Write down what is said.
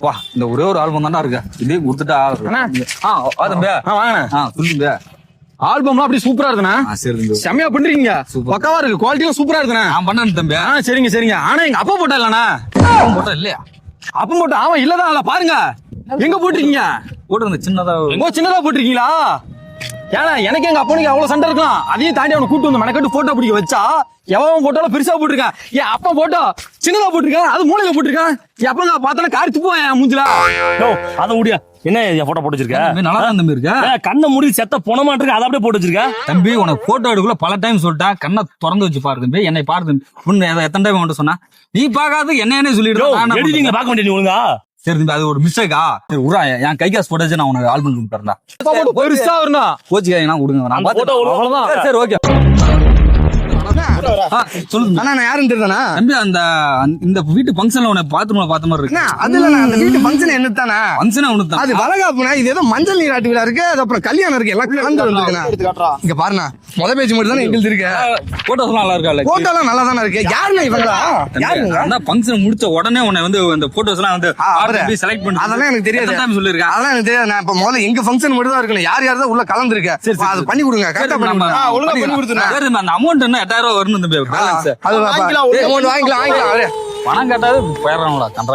வா இந்த ஒரே ஒரு ஆல்பம் தான்டா இருக்கு இதே கொடுத்துட்டா தம்பி வாங்க சொல்லுங்க ஆல்பம்லாம் அப்படி சூப்பரா இருக்குண்ணா. சரி செம்மையா பண்றீங்க, பக்காவா இருக்கு, குவாலிட்டியும் சூப்பரா இருக்குண்ணா. நான் பண்ணேன் தம்பி. சரிங்க சரிங்க. ஆனா எங்க அப்பா போட்டா இல்லண்ணா. போட்டா இல்லையா? அப்பா போட்டா அவன் இல்லதான் இல்ல பாருங்க. எங்க போட்டிருக்கீங்க? போட்டு சின்னதா சின்னதா போட்டிருக்கீங்களா? ஏன்னா எனக்கு எங்க அப்பனுக்கு அவ்வளவு சண்டை இருக்கலாம். அதையும் தாண்டி அவனை கூட்டு வந்து மெனக்கட்டு போட்டோ பிடிக்க வச்சா எவன் போட்டாலும் பெருசா போட்டிருக்கான். என் அப்பா போட்டோ சின்னதா போட்டிருக்கான், அது மூளையில போட்டிருக்கான். என் அப்பா பார்த்தாலும் காரி துப்புவான் என் மூஞ்சில. அத முடியா என்ன போட்டோ போட்டு வச்சிருக்க? நல்லா தான் தம்பி இருக்கா. கண்ணை மூடி செத்த பொணமா இருக்கு, அதை அப்படியே போட்டு வச்சிருக்க. தம்பி உனக்கு போட்டோ எடுக்கல பல டைம் சொல்லிட்டேன், கண்ணை திறந்து வச்சு பாரு தம்பி. என்னை பாரு தம்பி. எத்தனை டைம் வந்து சொன்னா நீ பாக்காது என்ன சொல்லிட்டு எடிட்டிங் பார்க்க வேண்டிய நீ ஒழுங்கா. சரி தம்பி அது ஒரு மிஸ்டேக்கா. சரி உரா என் கை காசு போட்டாச்சு நான் உனக்கு ஆல்பம் கொடுத்துறேன்டா. பெருசா வரணும் கோச்சிக்காய் கொடுங்க. அவ்வளவுதான். சரி ஓகே சொல்லுங்க அண்ணா நான் யாருன்னு தெரியுதாண்ணா? தம்பி அந்த இந்த வீட்டு ஃபங்க்ஷன்ல உன்னை பாத்ரூம்ல பார்த்த மாதிரி இருக்கு. அதுல அந்த வீட்டு ஃபங்க்ஷன் என்னத்தானா? ஃபங்க்ஷன் ஒண்ணு அது வளகாப்புனா, இது ஏதோ மஞ்சள் நீராட்டு விழா இருக்கு, அது அப்புறம் கல்யாணம் இருக்கு, எல்லாம் கலந்து வந்துருக்குண்ணா. இங்க பாருண்ணா, முத பேச்சு மட்டும் தானே எங்களுக்கு இருக்கு. போட்டோஸ் நல்லா இருக்கா? போட்டோலாம் நல்லா தானே இருக்கு. யாருண்ணா இவங்களா? யாருங்க? ஃபங்க்ஷன் முடிச்ச உடனே உன்னை வந்து இந்த போட்டோஸ் எல்லாம் வந்து செலக்ட் பண்ணி அதெல்லாம் எனக்கு தெரியாது. சொல்லிருக்கேன் அதெல்லாம் எனக்கு தெரியாது. நான் இப்ப முதல்ல எங்க ஃபங்க்ஷன் மட்டும் தான் இருக்கணும். யார் யார் தான் உள்ள கலந்துருக்க அது பண்ணி கொடுங்க. கரெக்டா பண்ணி கொடுங்க. ஒழுங்கா பண்ணி கொடுத்துருங்க. அந்த அமௌண்ட் என்ன 8000 வரணும் தம்பி. அது வாங்கிக்கலாம். பணம் கேட்டாது போயிடறாங்களா கண்டா